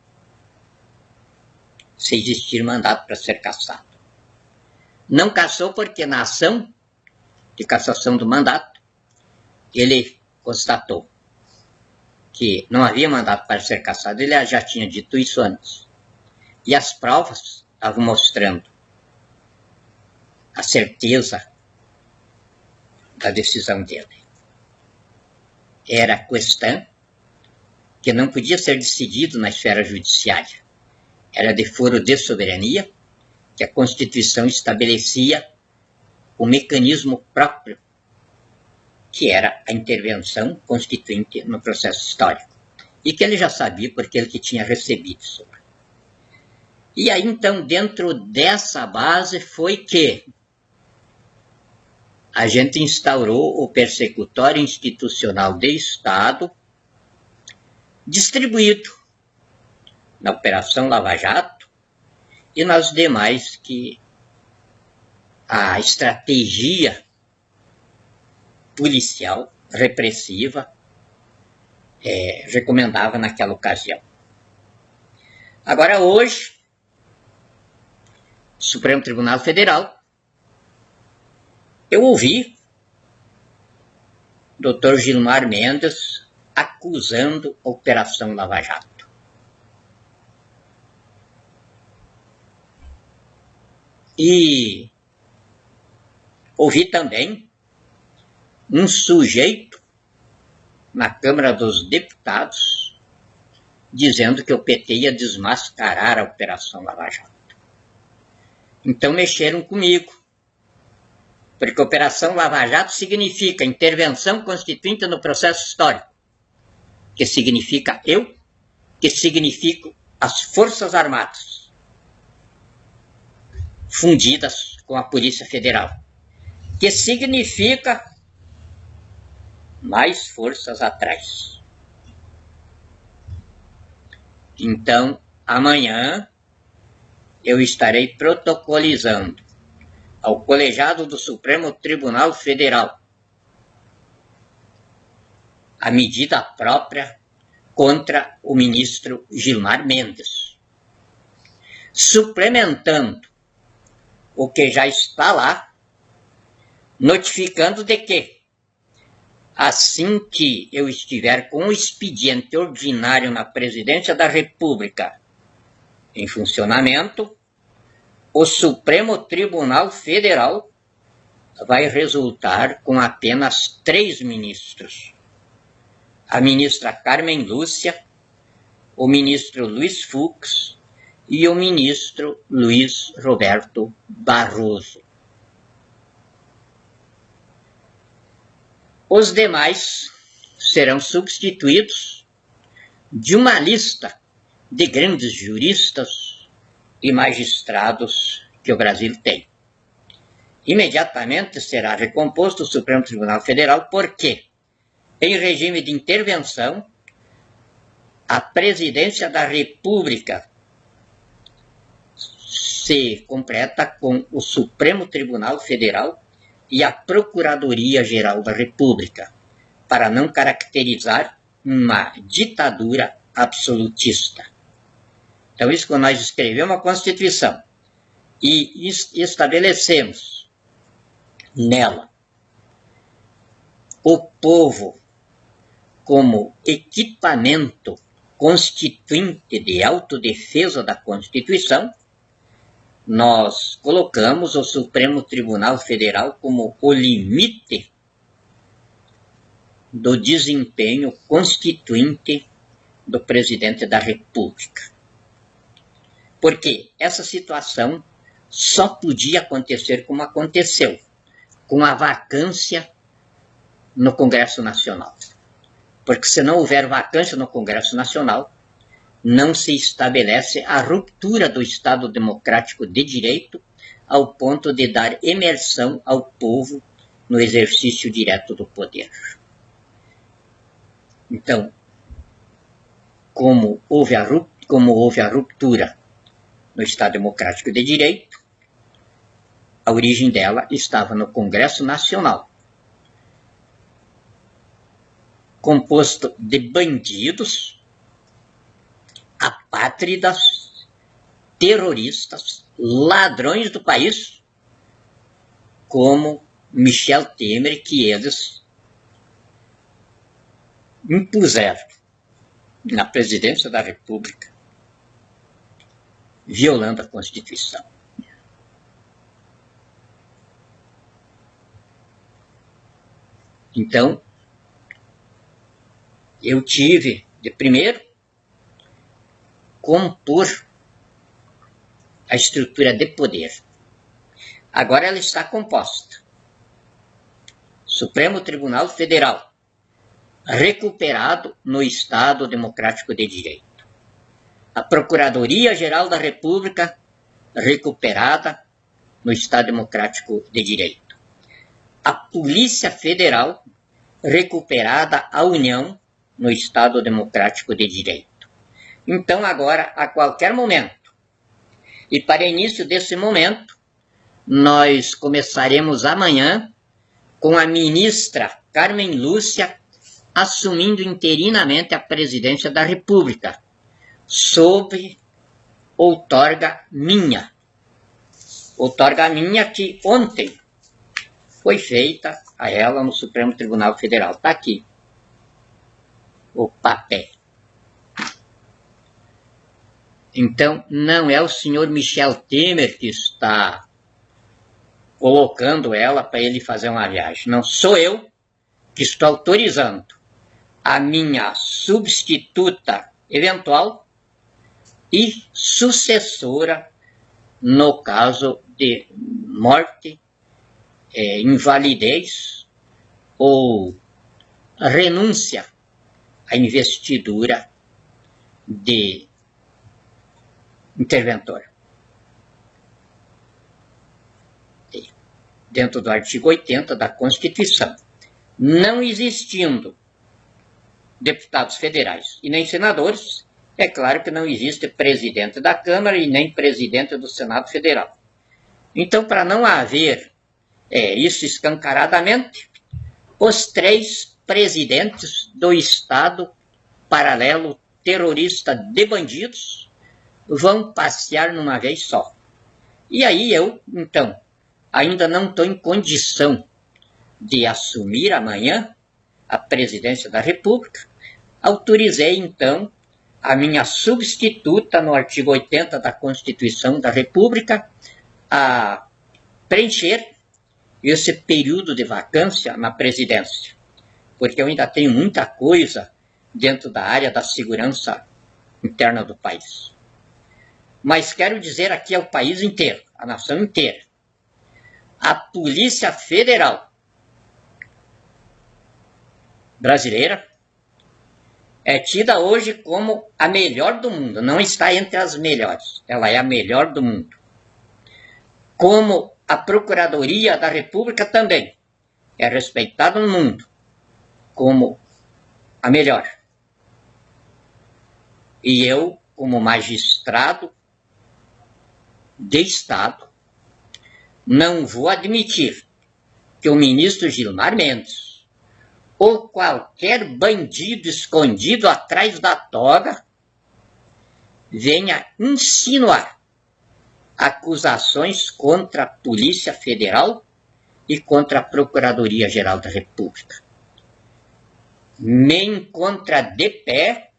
se existir mandato para ser cassado. Não cassou porque na ação de cassação do mandato, ele constatou que não havia mandato para ser cassado. Ele já tinha dito isso antes. E as provas estavam mostrando a certeza da decisão dele. Era questão que não podia ser decidido na esfera judiciária. Era de foro de soberania, que a Constituição estabelecia o mecanismo próprio, que era a intervenção constituinte no processo histórico. E que ele já sabia porque ele que tinha recebido isso. E aí, então, dentro dessa base foi que a gente instaurou o persecutório institucional de Estado, distribuído na Operação Lava Jato e nas demais que a estratégia policial, repressiva, recomendava naquela ocasião. Agora, hoje, o Supremo Tribunal Federal, eu ouvi o Dr. Gilmar Mendes acusando a Operação Lava Jato. E ouvi também um sujeito na Câmara dos Deputados dizendo que o PT ia desmascarar a Operação Lava Jato. Então mexeram comigo, porque Operação Lava Jato significa intervenção constituinte no processo histórico, que significa eu, que significa as Forças Armadas, fundidas com a Polícia Federal, que significa mais forças atrás. Então, amanhã eu estarei protocolizando ao colegiado do Supremo Tribunal Federal a medida própria contra o ministro Gilmar Mendes, suplementando o que já está lá, notificando de que, assim que eu estiver com o expediente ordinário na Presidência da República em funcionamento, o Supremo Tribunal Federal vai resultar com apenas 3 ministros. A ministra Carmen Lúcia, o ministro Luiz Fux e o ministro Luiz Roberto Barroso. Os demais serão substituídos de uma lista de grandes juristas e magistrados que o Brasil tem. Imediatamente será recomposto o Supremo Tribunal Federal, porque, em regime de intervenção, a Presidência da República se completa com o Supremo Tribunal Federal e a Procuradoria-Geral da República, para não caracterizar uma ditadura absolutista. Então, isso quando nós escrevemos a Constituição e estabelecemos nela o povo como equipamento constituinte de autodefesa da Constituição, nós colocamos o Supremo Tribunal Federal como o limite do desempenho constituinte do presidente da República. Porque essa situação só podia acontecer como aconteceu, com a vacância no Congresso Nacional. Porque se não houver vacância no Congresso Nacional, não se estabelece a ruptura do Estado Democrático de Direito ao ponto de dar imersão ao povo no exercício direto do poder. Então, como houve a ruptura no Estado Democrático de Direito, a origem dela estava no Congresso Nacional, composto de bandidos, apátridas, terroristas, ladrões do país, como Michel Temer, que eles impuseram na presidência da República, violando a Constituição. Então, eu tive de primeiro compor a estrutura de poder. Agora ela está composta. Supremo Tribunal Federal, recuperado no Estado Democrático de Direito. A Procuradoria-Geral da República, recuperada no Estado Democrático de Direito. A Polícia Federal, recuperada à União no Estado Democrático de Direito. Então, agora, a qualquer momento, e para início desse momento, nós começaremos amanhã com a ministra Carmen Lúcia assumindo interinamente a presidência da República, sob outorga minha. Outorga minha que ontem foi feita a ela no Supremo Tribunal Federal. Está aqui o papel. Então, não é o senhor Michel Temer que está colocando ela para ele fazer uma viagem. Não sou eu que estou autorizando a minha substituta eventual e sucessora no caso de morte, invalidez ou renúncia à investidura de interventor. Dentro do artigo 80 da Constituição, não existindo deputados federais e nem senadores, é claro que não existe presidente da Câmara e nem presidente do Senado Federal. Então, para não haver isso escancaradamente, os 3 presidentes do Estado paralelo terrorista de bandidos vão passear numa vez só. E aí eu, então, ainda não estou em condição de assumir amanhã a presidência da República. Autorizei, então, a minha substituta no artigo 80 da Constituição da República a preencher esse período de vacância na presidência, porque eu ainda tenho muita coisa dentro da área da segurança interna do país. Mas quero dizer aqui ao país inteiro, à nação inteira, a Polícia Federal brasileira é tida hoje como a melhor do mundo, não está entre as melhores, ela é a melhor do mundo. Como a Procuradoria da República também é respeitada no mundo como a melhor. E eu, como magistrado de Estado, não vou admitir que o ministro Gilmar Mendes ou qualquer bandido escondido atrás da toga venha insinuar acusações contra a Polícia Federal e contra a Procuradoria-Geral da República. Me encontra de pé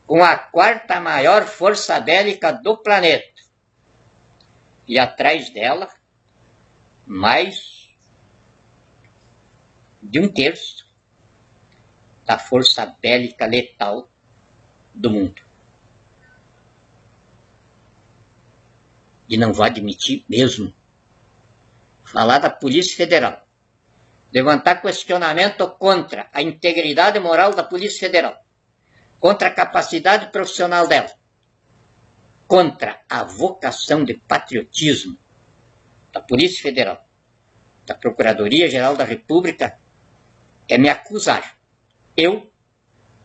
com a quarta maior força bélica do planeta e atrás dela mais de um terço da força bélica letal do mundo. E não vou admitir mesmo. Falar da Polícia Federal, levantar questionamento contra a integridade moral da Polícia Federal, contra a capacidade profissional dela, contra a vocação de patriotismo da Polícia Federal, da Procuradoria-Geral da República, é me acusar. Eu,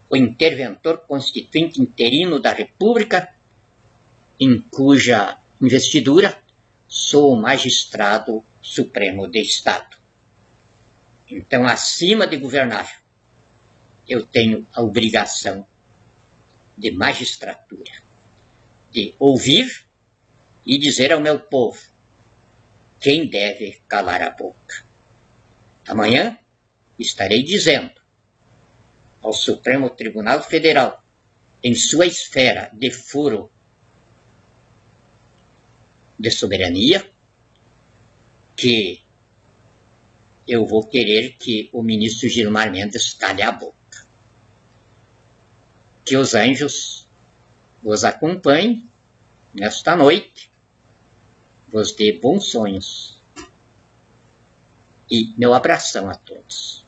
o interventor constituinte interino da República, em cuja investidura sou o magistrado supremo de Estado. Então, acima de governar, eu tenho a obrigação de magistratura, de ouvir e dizer ao meu povo quem deve calar a boca. Amanhã estarei dizendo ao Supremo Tribunal Federal, em sua esfera de foro de soberania, que eu vou querer que o ministro Gilmar Mendes cale a boca. Que os anjos vos acompanhem nesta noite, vos dê bons sonhos e meu abração a todos.